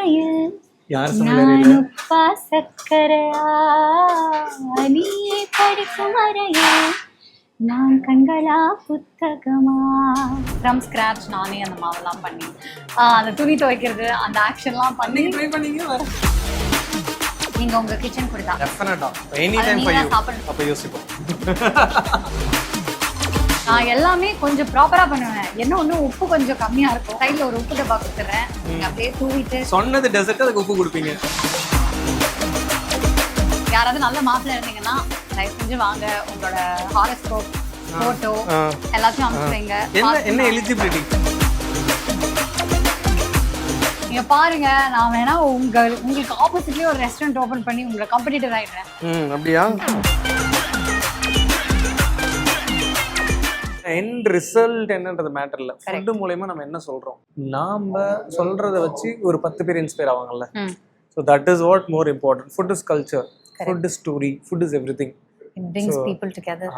அறையில் யார் நான் சமையல் உப்பா சக்கரையா, நீ படிக்கும் அறையில் நான் கண்களா புத்தகமா. ஃப்ரம் ஸ்கிராச் நானே அந்த மாவெல்லாம் பண்ணி அந்த துணி துவைக்கிறது அந்த ஆக்ஷன்லாம் பண்ணி ட்ரை பண்ணீங்க? நீங்க உங்க கிச்சன் கொடுத்தா டெஃபினட்டா எனி டைம் ஃபார் யூ. சாப்பிடணும். அப்ப யோசிப்போம். நான் எல்லாமே கொஞ்சம் ப்ராப்பரா பண்ணுவேன். என்ன ஒண்ணு உப்பு கொஞ்சம் கம்மியா இருக்கும். சைடுல ஒரு உப்பு டப்பா கொடுத்துறேன். நீங்க அப்படியே தூவிட்டு சொன்னது டெசர்ட் அதுக்கு உப்பு கொடுப்பீங்க. யாராவது நல்ல மாப்பிள்ள இருந்தீங்கன்னா தயவு செஞ்சு வாங்க. உங்களோட ஹாரோஸ்கோப் போட்டோ எல்லாத்தையும் அனுப்பிச்சு வைங்க. என்ன எலிஜிபிலிட்டி நீங்க பாருங்க. நான் வேணா உங்களுக்கு ஆப்போசிட்லயே ஒரு ரெஸ்டாரண்ட் ஓபன் பண்ணி உங்களை காம்படிட்டர் ஆயிடுறேன். அப்படியா? எண்ட் ரிசல்ட் என்னன்றது மேட்டர் இல்ல. ஃபுட் மூலமா நம்ம என்ன சொல்றோம், நாம சொல்றத வச்சு ஒரு 10 பேர் inspire ஆவாங்கல்ல. So that is what more important. Food is culture. Food is story. Food is everything. It brings people together.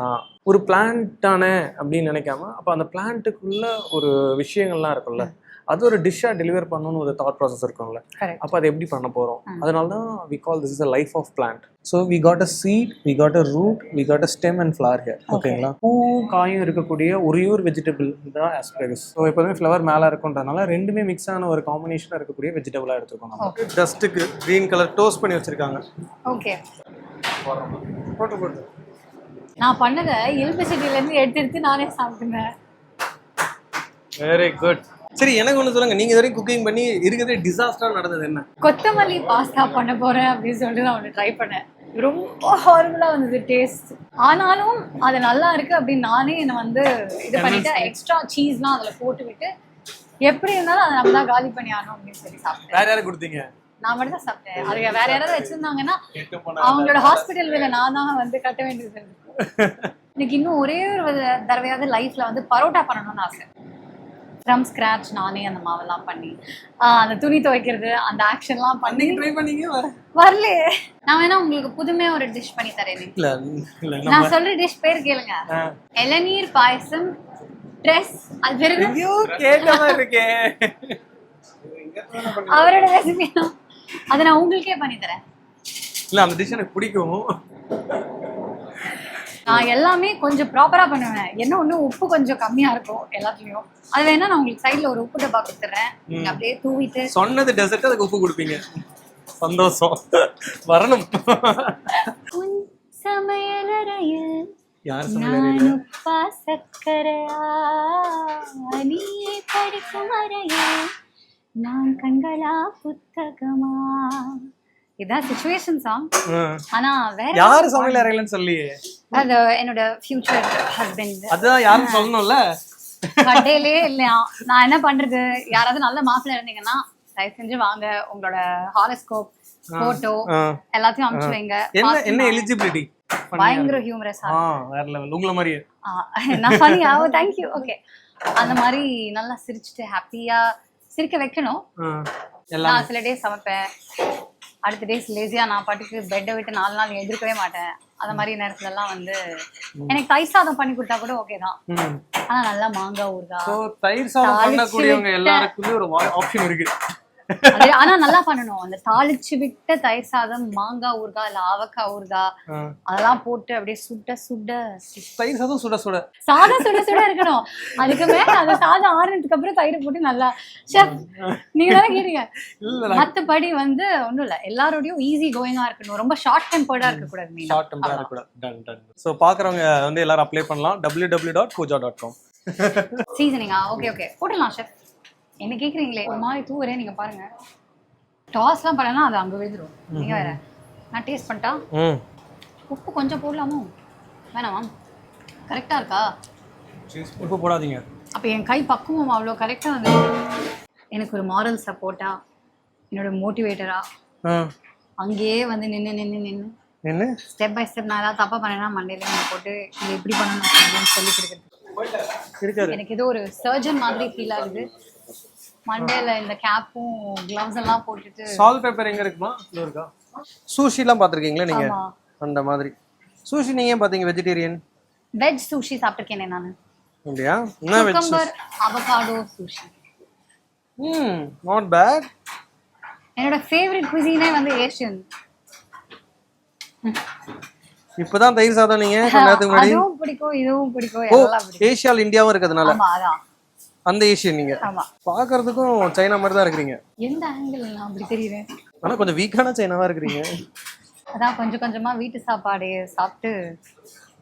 ஒரு பிளான்ட்டானே அப்படின்னு நினைக்காம அப்ப அந்த பிளான்ட்டுக்குள்ள ஒரு விஷயங்கள்லாம் இருக்கும்ல, அது ஒரு டிஷ்ஷா டெலிவர் பண்ணணும்னு ஒரு தாட் ப்ராசஸ் இருக்கும்ல. அப்ப அதை எப்படி பண்ண போறோம்? அதனால தான் we call this is a life of plant. So we got a seed, we got a root, we got a stem and flower here. ஓகேங்களா? பூ காயும் இருக்கக்கூடிய ஒரே ஒரு வெஜிடபிள் தான் asparagus. ஸோ எப்போதுமே ஃப்ளவர் மேலே இருக்குன்றதுனால ரெண்டுமே மிக்ஸ் ஆன ஒரு காம்பினேஷனாக இருக்கக்கூடிய வெஜிடபிளாக எடுத்துருக்கோம். நம்ம டஸ்ட்டுக்கு க்ரீன் கலர் டோஸ்ட் பண்ணி வச்சிருக்காங்க. ஓகே, போட்டு நான் பண்ணதை எலக்ட்ரிசிட்டிலேருந்து எடுத்து நானே சாப்பிட்டுனேன். Very good. சரி, எனக்கு ஒன்று சொல்லுங்க, நீங்க இதுவரைக்கும் குக்கிங் பண்ணி இருக்கிறதே டிசாஸ்டரா நடந்தது என்ன? கொத்தமல்லி பாஸ்தா பண்ண போறேன் அப்படின்னு சொல்லிட்டு நான் ஒன்று ட்ரை பண்ணேன். ரொம்ப ஹாரிபிளா வந்தது டேஸ்ட். ஆனாலும் அது நல்லா இருக்கு அப்படின்னு நானே என்னை வந்து இது பண்ணிட்டு எக்ஸ்ட்ரா சீஸ்லாம் அதில் போட்டு விட்டு எப்படி இருந்தாலும் அதை நம்ம தான் காலி பண்ணி ஆகணும் அப்படின்னு சொல்லி சாப்பிட்டேன். வேற யாரும் கொடுத்தீங்க? நான் மட்டும் தான் சாப்பிட்டேன். அது வேற யாராவது வச்சிருந்தாங்கன்னா அவங்களோட ஹாஸ்பிட்டல் வேலை நான் தான் வந்து கட்ட வேண்டியது இருக்கும். எனக்கு இன்னும் ஒரே ஒரு தடவையாவது லைஃப்ல வந்து பரோட்டா பண்ணணும்னு ஆசை. ஃப்ரம் ஸ்கிராச் நானே அந்த மாவெல்லாம் பண்ணி அந்த துணி துவைக்கிறது அந்த ஆக்ஷன்லாம் பண்ணி ட்ரை பண்ணீங்க? வரல. நான் வேணா உங்களுக்கு புதுமையா ஒரு டிஷ் பண்ணி தரேன். நான் சொல்ற டிஷ் பேர் கேளுங்க. இளநீர் பாயசம் ட்ரெஸ். அது பேரு கேட்காம இருக்கே. அவரோட ரெசிபி அதை நான் உங்களுக்கே பண்ணி தரேன். இல்ல, அந்த டிஷ் எனக்கு பிடிக்கும். நான் எல்லாமே கொஞ்சம் ப்ராப்பரா பண்ணுவேன். என்ன ஒண்ணு உப்பு கொஞ்சம் கம்மியா இருக்கும் எல்லாத்துலயும். அது வேணா நான் உங்களுக்கு சைடுல ஒரு உப்பு டப்பா கொடுத்துறேன். நீங்க அப்படியே தூவிட்டு சொன்னது டெசர்ட் அதுக்கு உப்பு கொடுப்பீங்க. சந்தோஷம் வரணும். உன் சமையலறையில் யார் நான் உப்பா சக்கரையா, நீ படிக்கும் அறையில் நான் கண்களா புத்தகமா. இதான் சிச்சுவேஷன் சாங். ஆனா வேற யாரு சமையல் அறையிலன்னு சொல்லியே. அது என்னோட ஃபியூச்சர் ஹஸ்பண்ட். அதான் யாரும் சொல்லணும்ல. கடையிலே இல்லையா? நான் என்ன பண்றது? யாராவது நல்ல மாப்பிள்ள இருந்தீங்கன்னா தயவு செஞ்சு வாங்க. உங்களோட ஹாரோஸ்கோப் போட்டோ எல்லாத்தையும் அனுப்பிச்சு வைங்க. என்ன எலிஜிபிலிட்டி? பயங்கர ஹியூமரஸ். வேற லெவல். உங்கள மாதிரியே நான் ஃபன்னி. Thank you. ஓகே, அந்த மாதிரி நல்லா சிரிச்சுட்டு ஹாப்பியா சிரிக்க வைக்கணும். நான் சில டேஸ் சமைப்பேன், அடுத்த டேஸ் லேசியா நான் பாட்டுக்கு பெட்டை விட்டு 4 நாள் எதிர்க்கவே மாட்டேன். அந்த மாதிரி நேரத்துல எல்லாம் வந்து எனக்கு தயிர் சாதம் பண்ணி கொடுத்தா கூட ஓகே தான். ஆனா நல்லா மாங்காய் ஊறுகாய், தயிர் சாதம் பண்ணக்கூடியவங்க எல்லாருக்குமே ஒரு ஆப்ஷன் இருக்கு. ஆனா நல்லா பண்ணணும். அந்த தாளிச்சு விட்ட தயிர் சாதம், மாங்காய் ஊறுகாய் இல்ல ஆவக்காய் ஊறுகாய் அதெல்லாம் போட்டு அப்படியே சுட சுட தயிர் சாதம் சுட சுட சாதம் சுட சுட இருக்கணும். அதுக்கு மேல அந்த சாதம் ஆறுனதுக்கு அப்புறம் தயிர் போட்டு நல்லா நீங்க தானே கேட்டீங்க. மத்தபடி வந்து ஒண்ணும் இல்ல, எல்லாரோடையும் ஈஸி கோயிங்கா இருக்கணும். ரொம்ப ஷார்ட் டெம்பர்டா இருக்க கூடாது. ஷார்ட் டெம்பர்டா இருக்க கூடாது. Done done. சோ பாக்குறவங்க வந்து எல்லாரும் அப்ளை பண்ணலாம். www.pooja.com. சீசனிங்கா? ஓகே ஓகே, போடலாம் ஷெஃப். என்ன கேக்குறீங்களே, ஒரு மாதிரி தூவுறேன். நீங்க பாருங்க, டாஸ்லாம் பண்ணனா அது அங்க விழுந்துரும். நீங்க வேற. நான் டேஸ்ட் பண்ணிட்டா உப்பு கொஞ்சம் போடலாமோ வேணாமா? கரெக்டா இருக்கா? உப்பு போடாதீங்க. அப்ப என் கை பக்குவம் அவ்வளோ கரெக்டா வந்து எனக்கு ஒரு மாரல் சப்போர்ட்டா, என்னோட மோட்டிவேட்டரா அங்கேயே வந்து நின்று ஸ்டெப் பை ஸ்டெப் நான் ஏதாவது தப்பா பண்ணேன்னா மண்டையில போட்டு இது எப்படி பண்ணணும் அப்படின்னு சொல்லி கொடுக்குறது. எனக்கு ஏதோ ஒரு சர்ஜன் மாதிரி ஃபீல் ஆகுது. மண்டையில இந்த கேப்பும் கிளவுஸ் எல்லாம் போட்டுட்டு. சால்ட் பேப்பர் எங்க இருக்குமா? இங்க இருக்கா? சூஷி எல்லாம் பாத்திருக்கீங்களா நீங்க? அந்த மாதிரி சூஷி நீங்க பாத்தீங்க? வெஜிடேரியன் வெஜ் சூஷி சாப்பிட்டிருக்கேனே நானு. அப்படியா? என்ன veg? Avocado sushi. Not bad. என்னோட ஃபேவரட் குசினே வந்து ஏஷியன். இப்பதான் தயிர் சாதம் நீங்க கொஞ்ச நேரத்துக்கு முன்னாடி. அதுவும் பிடிக்கும், இதுவும் பிடிக்கும், எல்லாம் பிடிக்கும். ஏஷியால இந்தியாவும் இருக்கிறதுனால ஆமா அதான். அந்த ஏஷியன் நீங்க. ஆமா. பாக்குறதுக்கும் சைனா மாதிரி தான் இருக்கிறீங்க. எந்த ஆங்கிள் நான் அப்படி தெரியுறேன்? ஆனா கொஞ்சம் வீக்கான சைனாவா இருக்கிறீங்க. அதான் கொஞ்சம் கொஞ்சமா வீட்டு சாப்பாடு சாப்பிட்டு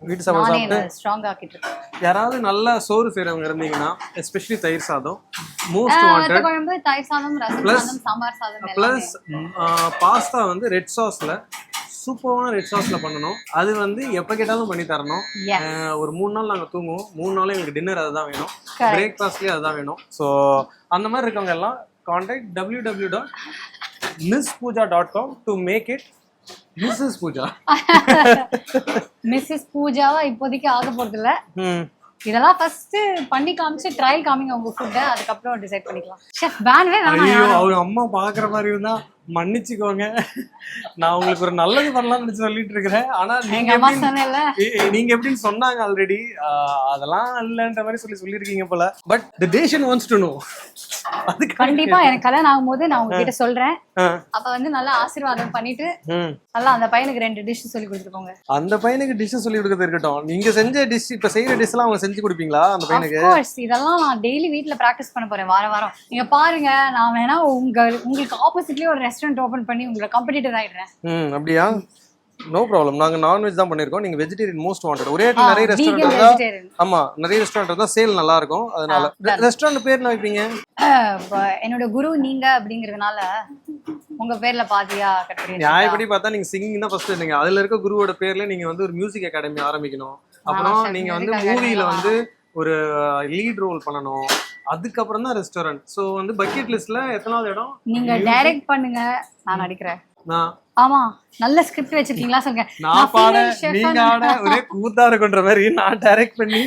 வீட்டு சாப்பாடு சாப்பிட்டு ஸ்ட்ராங் ஆக்கிட்டு இருக்கேன். யாராவது நல்லா சோறு செய்றவங்க இருந்தீங்கன்னா எஸ்பெஷலி தயிர் சாதம் மோஸ்ட் வாண்டட். குழம்பு, தயிர் சாதம், ரசம் சாதம், சாம்பார் சாதம் பிளஸ் பாஸ்தா வந்து ரெட் சாஸ்ல சூப்பரான ரெட் சாஸ்ல பண்ணணும். அது வந்து எப்ப கேட்டாலும் பண்ணி தரணும். ஒரு 3 நாள் நாங்க தூங்குவோம், 3 நாளும் எங்களுக்கு டின்னர் அதுதான் வேணும், பிரேக்ஃபாஸ்ட்லயும் அதுதான் வேணும். ஸோ அந்த மாதிரி இருக்கவங்க எல்லாம் contact www.misspooja.com to make it Mrs. Pooja. Mrs பூஜாவா இப்போதைக்கு ஆக போறது இல்ல. இதெல்லாம் ஃபர்ஸ்ட் பண்ணி காமிச்சு ட்ரையல் காமிங்க உங்க ஃபுட், அதுக்கப்புறம் டிசைட் பண்ணிக்கலாம். ஷெஃப் பேன்வே வேணாம். ஐயோ அவங்க அம்மா பாக்குற மாதிரி இருந்தா மன்னிச்சுக்கோங்க. நான் உங்களுக்கு ஒரு நல்லது பண்ணலாம்னு நினைச்சு சொல்லிட்டு இருக்கிறேன். ஆனா எங்க அம்மா சொன்னேன்ல, நீங்க எப்படின்னு சொன்னாங்க ஆல்ரெடி. அதெல்லாம் இல்லன்ற மாதிரி சொல்லிருக்கீங்க போல. But the station wants to know. அதுக்கு கண்டிப்பா எனக்கு கல்யாணம் ஆகும்போது நான் உங்ககிட்ட சொல்றேன். அப்ப வந்து நல்லா ஆசீர்வாதம் பண்ணிட்டு நல்லா அந்த பையனுக்கு 2 டிஷ் சொல்லி கொடுத்துருக்கோங்க. அந்த பையனுக்கு டிஷ் சொல்லி கொடுக்கறது இருக்கட்டும், நீங்க செஞ்ச டிஷ் இப்ப செய்யற டிஷ் எல்லாம் அவங்க செஞ்சு கொடுப்பீங்களா அந்த பையனுக்கு? ஆஃப் கோர்ஸ், இதெல்லாம் நான் டெய்லி வீட்ல பிராக்டிஸ் பண்ண போறேன் வாரம். நீங்க பாருங்க, நான் வேணா உங்களுக்கு ஆப்போசிட்லயே ஒரு ரெஸ்டாரண்ட் ஓபன் பண்ணி உங்களை காம்படிட்டர் ஆயிடுறேன். அப்படியா? No problem. நாங்க நான்வெஜ் தான் பண்ணிருக்கோம். நீங்க வெஜிடேரியன் மோஸ்ட் வாண்டட். ஒரே இடத்துல நிறைய ரெஸ்டாரண்ட் தான். ஆமா, நிறைய ரெஸ்டாரண்ட் தான், சேல் நல்லா இருக்கும். அதனால ரெஸ்டாரண்ட் பேர் என்ன வைப்பீங்க? என்னோட குரு நீங்க அப்படிங்கறதுனால உங்க பேர்ல பாதியா கட் பண்ணி. நியாயப்படி பார்த்தா நீங்க சிங்கிங் தான் ஃபர்ஸ்ட் இருந்தீங்க. அதுல இருக்க குருவோட பேர்ல நீங்க வந்து ஒரு மியூசிக் அகாடமி ஆரம்பிக்கணும். அப்புறம் நீங்க வந்து மூவில வந்து ஒரு லீட் ரோல் பண்ணணும். அதுக்கப்புறம் தான் ரெஸ்டாரண்ட். சோ வந்து பக்கெட் லிஸ்ட்ல எத்தனாவது இடம்? நீங்க டைரக்ட் பண்ணுங்க, நான் நடிக்கிறேன். ஆமா, நல்ல ஸ்கிரிப்ட் வச்சிருக்கீங்களா சொல்லுங்க. நான் பாட நீங்க ஆட ஒரே கூத்தா இருக்குன்ற மாதிரி நான் டைரக்ட் பண்ணி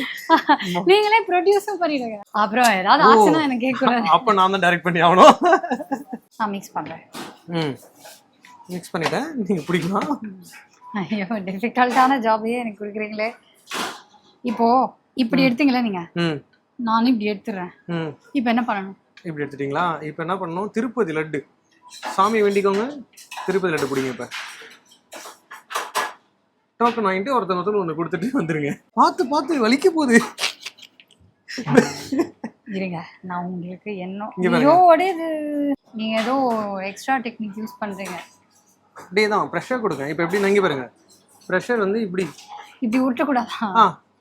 நீங்களே ப்ரொடியூஸும் பண்ணிடுங்க. அப்புறம் ஏதாவது ஆச்சுன்னா எனக்கு கேட்கக்கூடாது. அப்ப நான் தான் டைரக்ட் பண்ணி ஆகணும். நான் மிக்ஸ் பண்றேன். மிக்ஸ் பண்ணிட்டேன். நீங்க பிடிக்கலாம். ஐயோ, டிஃபிகல்ட்டான ஜாபையே எனக்கு கொடுக்குறீங்களே. இப்போ இப்படி எடுத்தீங்களா நீங்க, நானும் இப்படி எடுத்துறேன். இப்போ என்ன பண்ணணும்? இப்படி எடுத்துட்டீங்களா? இப்போ என்ன பண்ணணும்? திருப்பதி லட்டு சாமி வேண்டிக்கோங்க. திருப்பதி லட்டு பிடிங்க. இப்ப டோக்கன் வாங்கிட்டு ஒருத்தர் ஒன்று கொடுத்துட்டு வந்துருங்க. பார்த்து வலிக்க போகுது. இருங்க, நான் உங்களுக்கு என்ன நீங்க ஏதோ எக்ஸ்ட்ரா டெக்னிக் யூஸ் பண்றீங்க. அப்படியே தான் ப்ரெஷர் கொடுங்க. இப்போ எப்படி நங்கி பாருங்க. ப்ரெஷர் வந்து இப்படி விட்டுறக்கூடாதா?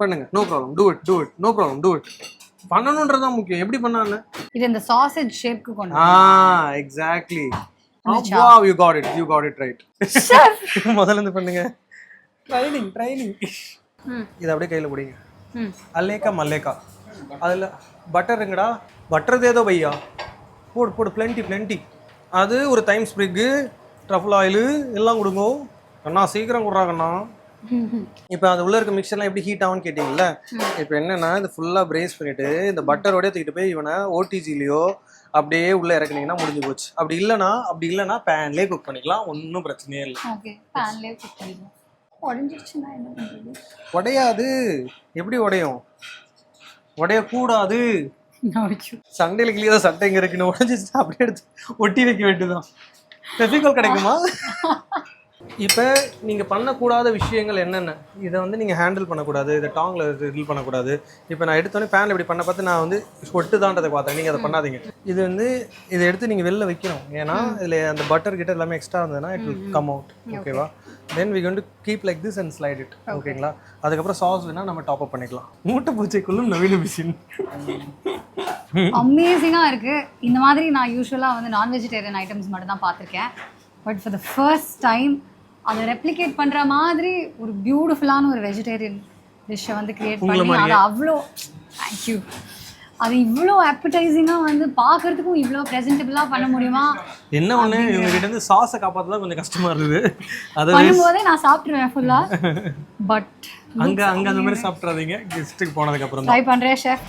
பண்ணுங்க. No problem. Do it. No problem. Do it. பண்ணணும்ன்றதான் முக்கியம். எப்படி பண்ணானே இது இந்த சாசேஜ் ஷேப்க்கு கொண்டு. Exactly. Wow, you got it right. முதல்ல இருந்து பண்ணுங்க. ட்ரைனிங். இத அப்படியே கையில பிடிங்க. அல்லேக்கா மல்லேக்கா. அதுல பட்டர் எங்கடா? பட்டர் தேதோ பையா. போடு plenty. அது ஒரு டைம் ஸ்ப்ரிக், ட்ரஃபிள் ஆயில் எல்லாம் கொடுங்க. கண்ணா சீக்கிரம் கொடுறா கண்ணா. இப்போ அது உள்ள இருக்க மிக்சர்லாம் எப்படி ஹீட் ஆகும்னு கேட்டீங்கல்ல. இப்போ என்னன்னா இது ஃபுல்லா பிரேஸ் பண்ணிட்டு இந்த பட்டரோடய தூக்கிட்டு போய் இவனை ஓடிஜிலயோ அப்படியே உள்ள இறக்குனீங்கன்னா முடிஞ்சு போச்சு. அப்படி இல்லைன்னா பேன்லேயே குக் பண்ணிக்கலாம். ஒன்றும் பிரச்சனையே இல்லை. உடையாது. எப்படி உடையும்? உடையக்கூடாது. சண்டையில் கிளியதான் சட்டை இங்கே இருக்குன்னு உடஞ்சிச்சு. அப்படியே எடுத்து ஒட்டி வைக்க வேண்டியதுதான். ஃபெவிகால் கிடைக்குமா? இப்போ நீங்கள் பண்ணக்கூடாத விஷயங்கள் என்னென்ன? இதை வந்து நீங்கள் ஹேண்டில் பண்ணக்கூடாது, இதை டாங்கில் ஹேண்டில் பண்ணக்கூடாது. இப்போ நான் எடுத்தோடனே பேனில் இப்படி பண்ண பார்த்து நான் வந்து ஒட்டுதான்றதை பார்த்தேன். நீங்கள் அதை பண்ணாதீங்க. இது வந்து இதை எடுத்து நீங்கள் வெளில வைக்கணும். ஏன்னா இதில் அந்த பட்டர் கிட்ட எல்லாமே எக்ஸ்ட்ரா இருந்ததுன்னா இட் வில் கம் அவுட். ஓகேவா? Then we going to keep like this and slide it. ஓகேங்களா? அதுக்கப்புறம் சாஸ் வேணால் நம்ம டாப் அப் பண்ணிக்கலாம். மூட்டை பூச்சைக்குள்ளும் நவீன மிஷின். அமேசிங்காக இருக்குது. இந்த மாதிரி நான் யூஸ்வலாக வந்து நான் வெஜிடேரியன் ஐட்டம்ஸ் மட்டும் தான் பார்த்துருக்கேன். But for the first time அதை ரெப்ளிகேட் பண்ணுற மாதிரி ஒரு பியூட்டிஃபுல்லான ஒரு வெஜிடேரியன் டிஷ்ஷை வந்து கிரியேட் பண்ணி அதை அவ்வளோ தேங்க்யூ. அது இவ்வளோ appetizing-ஆ வந்து பார்க்கறதுக்கும் இவ்வளோ ப்ரெசென்டபிளாக பண்ண முடியுமா? என்ன ஒன்று இவங்ககிட்ட இருந்து சாஸை காப்பாற்றலாம் கொஞ்சம் கஷ்டமாக இருக்குது. அது பண்ணும்போதே நான் சாப்பிட்ருவேன் ஃபுல்லாக. பட் அங்கே அந்த மாதிரி சாப்பிட்றாதீங்க. கெஸ்ட்டுக்கு போனதுக்கப்புறம் ட்ரை பண்ணுறேன் ஷெஃப்.